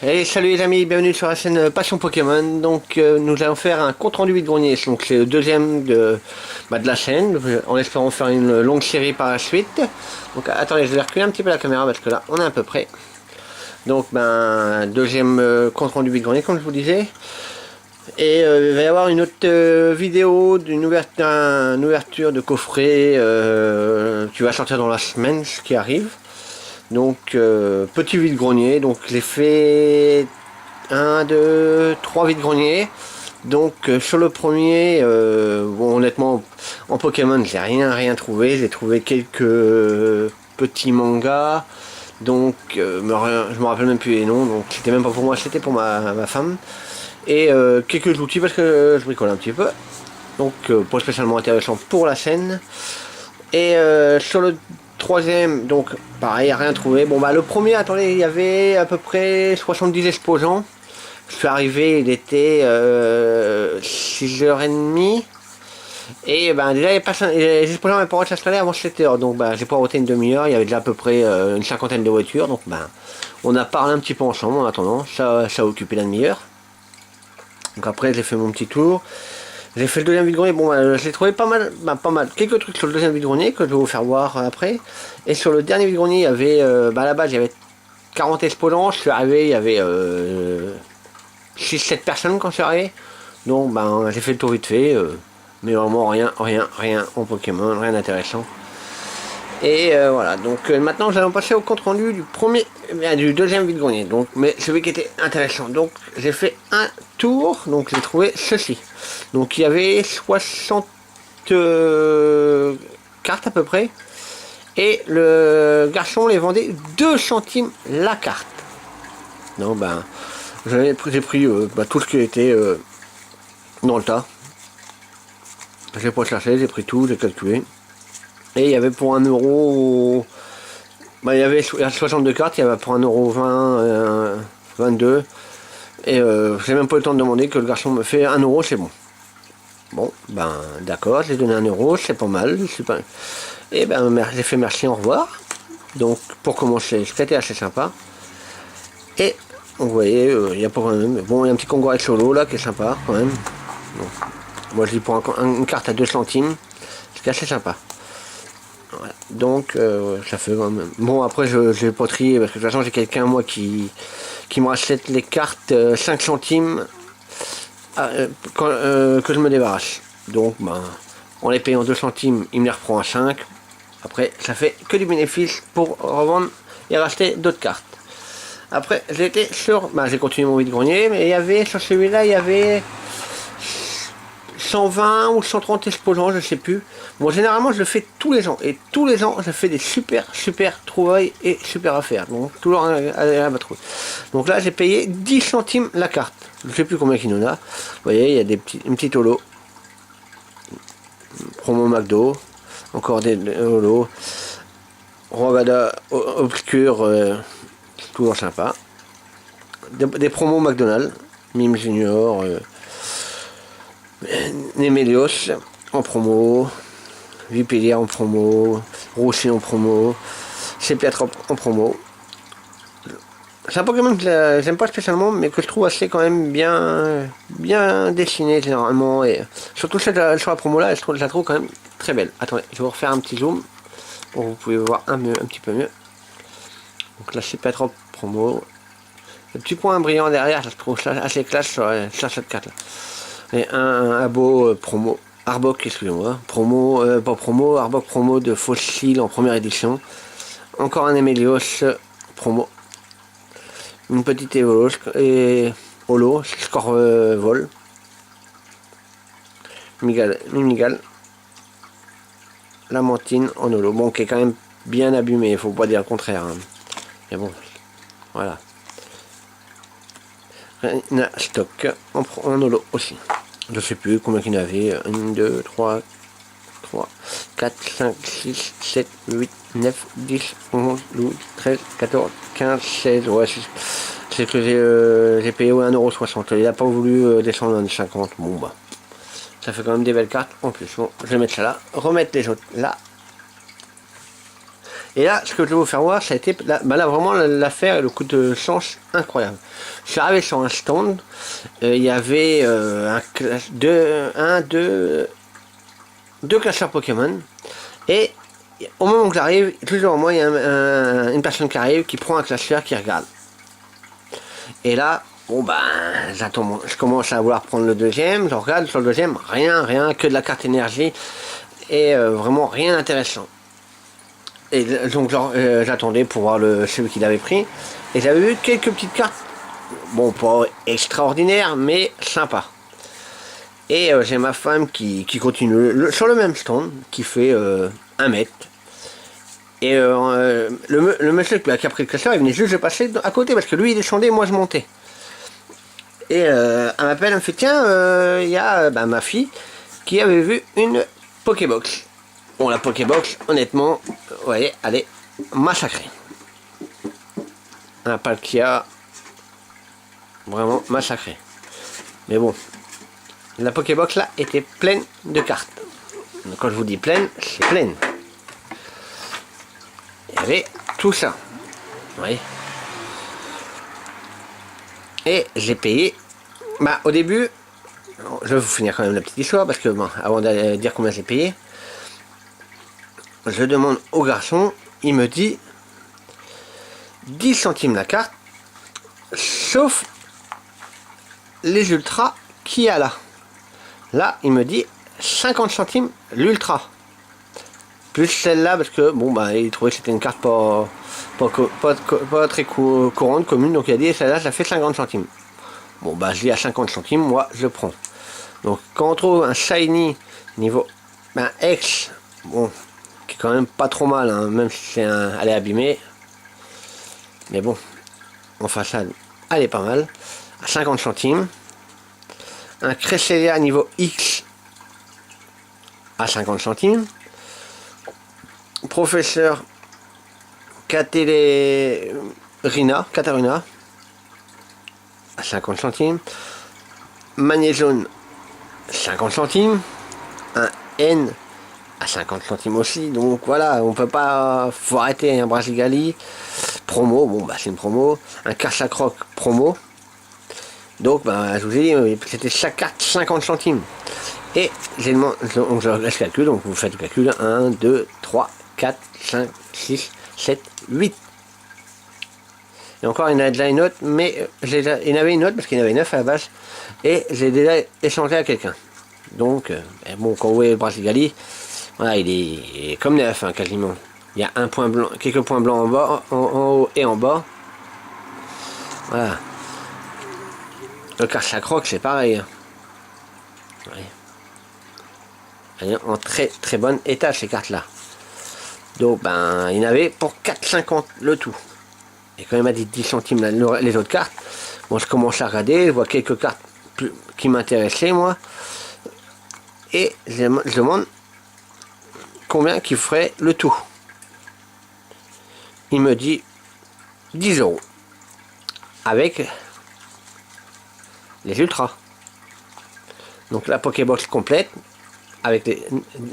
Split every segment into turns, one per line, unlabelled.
Hey, salut les amis, bienvenue sur la chaîne Passion Pokémon. Donc nous allons faire un compte rendu vide-grenier. Donc c'est le deuxième de la chaîne, en espérant faire une longue série par la suite. Donc attendez, je vais reculer un petit peu la caméra parce que là on est à peu près. Donc deuxième compte rendu vide-grenier comme je vous disais. Et il va y avoir une autre vidéo d'une ouverture de coffret qui va sortir dans la semaine, ce qui arrive. Donc petit vide-grenier, donc j'ai fait 1, 2, 3 vide-greniers. Donc sur le premier, bon honnêtement en Pokémon j'ai rien trouvé, j'ai trouvé quelques petits mangas, donc je me rappelle même plus les noms, donc c'était même pas pour moi, c'était pour ma femme. Et quelques outils parce que je bricole un petit peu, donc pas spécialement intéressant pour la scène. Et sur le troisième, donc pareil, rien trouvé. Bon le premier, attendez, il y avait à peu près 70 exposants. Je suis arrivé, il était 6h30. Et déjà les exposants n'avaient pas le droit de s'installer avant 7h. Donc j'ai pas voté une demi-heure, il y avait déjà à peu près une cinquantaine de voitures. Donc on a parlé un petit peu ensemble en attendant, ça a occupé la demi-heure. Donc après j'ai fait mon petit tour. J'ai fait le deuxième vide-grenier, j'ai trouvé pas mal, quelques trucs sur le deuxième vide-grenier que je vais vous faire voir après. Et sur le dernier vide-grenier, il y avait, à la base, il y avait 40 exposants, je suis arrivé, il y avait 6-7 personnes quand je suis arrivé. Donc j'ai fait le tour vite fait, mais vraiment rien en Pokémon, rien d'intéressant. Et voilà, donc maintenant nous allons passer au compte rendu du deuxième vide-grenier, donc, mais celui qui était intéressant. Donc j'ai fait un tour, donc j'ai trouvé ceci. Donc il y avait 60 cartes à peu près, et le garçon les vendait 2 centimes la carte. Donc j'ai pris tout ce qui était dans le tas. J'ai pas cherché, j'ai pris tout, j'ai calculé. Et il y avait pour 1€, il y avait 62 cartes, il y avait pour 1,20€, 22. Et j'ai même pas eu le temps de demander que le garçon me fait 1€, c'est bon. Bon, d'accord, j'ai donné 1€, c'est pas mal. Et j'ai fait merci, au revoir. Donc pour commencer, c'était assez sympa. Et vous voyez, il y a pas même. Bon, il y a un petit Kangouret solo là qui est sympa quand même. Bon. Moi je dis pour une carte à 2 centimes, c'était assez sympa. Voilà. Donc ça fait quand même. Bon après je vais pas trier parce que de toute façon j'ai quelqu'un moi qui me rachète les cartes 5 centimes que je me débarrasse. Donc en les payant 2 centimes il me les reprend à 5. Après ça fait que du bénéfice pour revendre et racheter d'autres cartes. Après j'ai continué mon vide-grenier, mais il y avait sur celui-là il y avait 120 ou 130 exposants, je sais plus. Bon, généralement, je le fais tous les ans. Et tous les ans, je fais des super trouvailles et super affaires. Donc, toujours agréable à trouver. Donc là, j'ai payé 10 centimes la carte. Je sais plus combien il y en a. Vous voyez, il y a une petite holo. Promo McDo. Encore des holos. Rogada obscur. Toujours sympa. Des promos McDonald's. Mime Junior. Nemelios en promo, Vipélia en promo, Rocher en promo, Sepiatrop en promo. C'est un Pokémon que j'aime pas spécialement, mais que je trouve assez quand même bien dessiné généralement. Et surtout sur la promo là, je la trouve quand même très belle. Attendez, je vais vous refaire un petit zoom pour que vous pouvez voir un petit peu mieux. Donc là, Sepiatrop promo. Le petit point brillant derrière, je trouve ça assez classe sur cette carte là. Et un abo promo, Arbok, excusez-moi, pas promo, Arbok promo de Fossile en première édition. Encore un Emelios promo. Une petite Evolos et Holo, score vol. Mimigal. Lamentine en holo. Bon, qui est quand même bien abîmé, il faut pas dire le contraire. Hein. Mais bon, voilà. Reina stock en holo aussi. Je sais plus combien il y en avait. 1, 2, 3, 4, 5, 6, 7, 8, 9, 10, 11, 12, 13, 14, 15, 16. Ouais, c'est que j'ai payé 1,60€. Il n'a pas voulu descendre à 1,50€. Bon, ça fait quand même des belles cartes en plus. Bon, je vais mettre ça là. Remettre les autres là. Et là, ce que je vais vous faire voir, ça a été là, bah là vraiment l'affaire et le coup de chance incroyable. Je suis arrivé sur un stand, il y avait deux classeurs Pokémon, et au moment où j'arrive, toujours moi, il y a une personne qui arrive, qui prend un classeur, qui regarde. Et là, bon ben, j'attends, je commence à vouloir prendre le deuxième, je regarde sur le deuxième, rien, que de la carte énergie, et vraiment rien d'intéressant. Et donc j'attendais pour voir celui qu'il avait pris, et j'avais vu quelques petites cartes, bon pas extraordinaires, mais sympa. Et j'ai ma femme qui continue sur le même stand, qui fait 1 mètre. Et le monsieur qui a pris le classeur, il venait juste de passer à côté, parce que lui il descendait, moi je montais. Et elle m'appelle, elle me fait tiens, il y a ma fille qui avait vu une Pokébox. Bon, la Pokébox, honnêtement, vous voyez, elle est massacrée. Un Palkia, vraiment massacré. Mais bon, la Pokébox là était pleine de cartes. Donc, quand je vous dis pleine, c'est pleine. Il y avait tout ça. Vous voyez. Et j'ai payé. Bah, au début, je vais vous finir quand même la petite histoire parce que bon, avant de dire combien j'ai payé, je demande au garçon, il me dit 10 centimes la carte, sauf les ultras qu'il y a là. Là, il me dit 50 centimes l'ultra. Plus celle-là, parce que bon, bah, il trouvait que c'était une carte pas très courante, commune, donc il a dit celle-là, ça fait 50 centimes. Bon, bah, je dis à 50 centimes, moi, je prends. Donc, quand on trouve un shiny niveau X, bon, qui est quand même pas trop mal, hein, même si elle est abîmée, mais bon, en façade, elle est pas mal, à 50 centimes. Un Cresselia niveau X à 50 centimes. Professeur Katarina à 50 centimes. Magnézone 50 centimes. Un N à 50 centimes aussi. Donc voilà, on peut pas. Faut arrêter un Brasigali. Promo, bon bah c'est une promo. Un Carsacroc promo. Donc bah, je vous ai dit, c'était chaque carte 50 centimes. Et j'ai demandé, donc je laisse le calcul, donc vous faites le calcul, 1, 2, 3, 4, 5, 6, 7, 8. Et encore, il y en a déjà une autre, mais il y en avait une autre parce qu'il y en avait 9 à la base, et j'ai déjà échangé à quelqu'un. Donc, bon, quand vous voyez le Brasigali, voilà, il est comme neuf, hein, quasiment. Il y a un point blanc, quelques points blancs en bas, en haut et en bas. Voilà. Le Carsacroc, c'est pareil. Hein. Ouais. En très bon état ces cartes là. Donc ben il y en avait pour 4,50 le tout. Et quand il m'a dit 10 centimes les autres cartes, bon je commence à regarder, je vois quelques cartes qui m'intéressaient moi. Et je demande combien qu'il ferait le tout. Il me dit 10 € avec les ultras. Donc la Pokébox complète avec les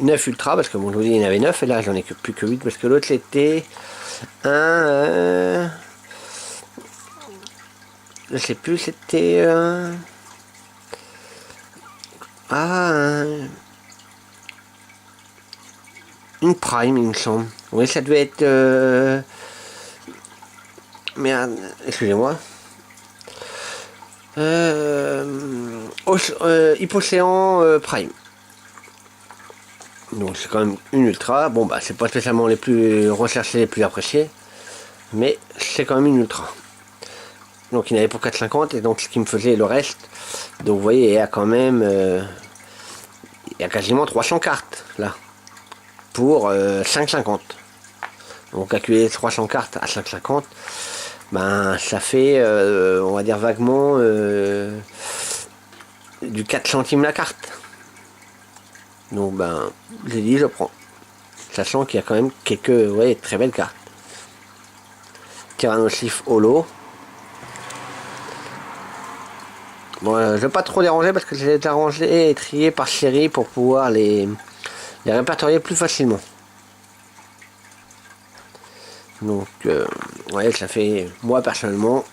9 ultras, parce que bon, je vous dis, il y en avait 9, et là j'en ai plus que 8, parce que l'autre c'était un... je sais plus, c'était... une Prime, il me semble. Oui, ça devait être... merde, excusez-moi. Hypocéan Prime. Donc c'est quand même une ultra. Bon bah c'est pas spécialement les plus recherchés, les plus appréciés, mais c'est quand même une ultra. Donc il y en avait pour 4,50 et donc ce qui me faisait le reste. Donc vous voyez, il y a quand même il y a quasiment 300 cartes là pour 5,50. Donc calculer 300 cartes à 5,50, ben ça fait on va dire vaguement du 4 centimes la carte. Donc ben j'ai dit je prends, sachant qu'il y a quand même quelques très belles cartes. Tyrannosif Holo. Bon, je vais pas trop déranger parce que j'ai été arrangé et trié par série pour pouvoir les répertorier plus facilement. Donc ouais, ça fait, moi personnellement,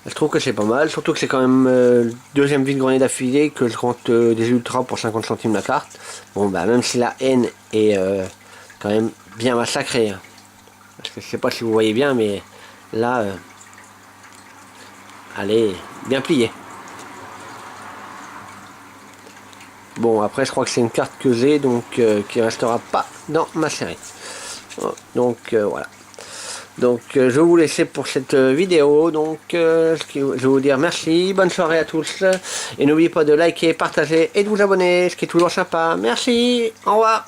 je trouve que c'est pas mal, surtout que c'est quand même deuxième vide-grenier d'affilée que je compte des ultras pour 50 centimes la carte. Bon bah même si la haine est quand même bien massacrée, hein. Parce que je sais pas si vous voyez bien, mais là, elle est bien pliée. Bon après je crois que c'est une carte que j'ai, donc qui restera pas dans ma série. Donc voilà. Donc je vais vous laisser pour cette vidéo. Donc je vais vous dire merci, bonne soirée à tous. Et n'oubliez pas de liker, partager et de vous abonner, ce qui est toujours sympa. Merci, au revoir.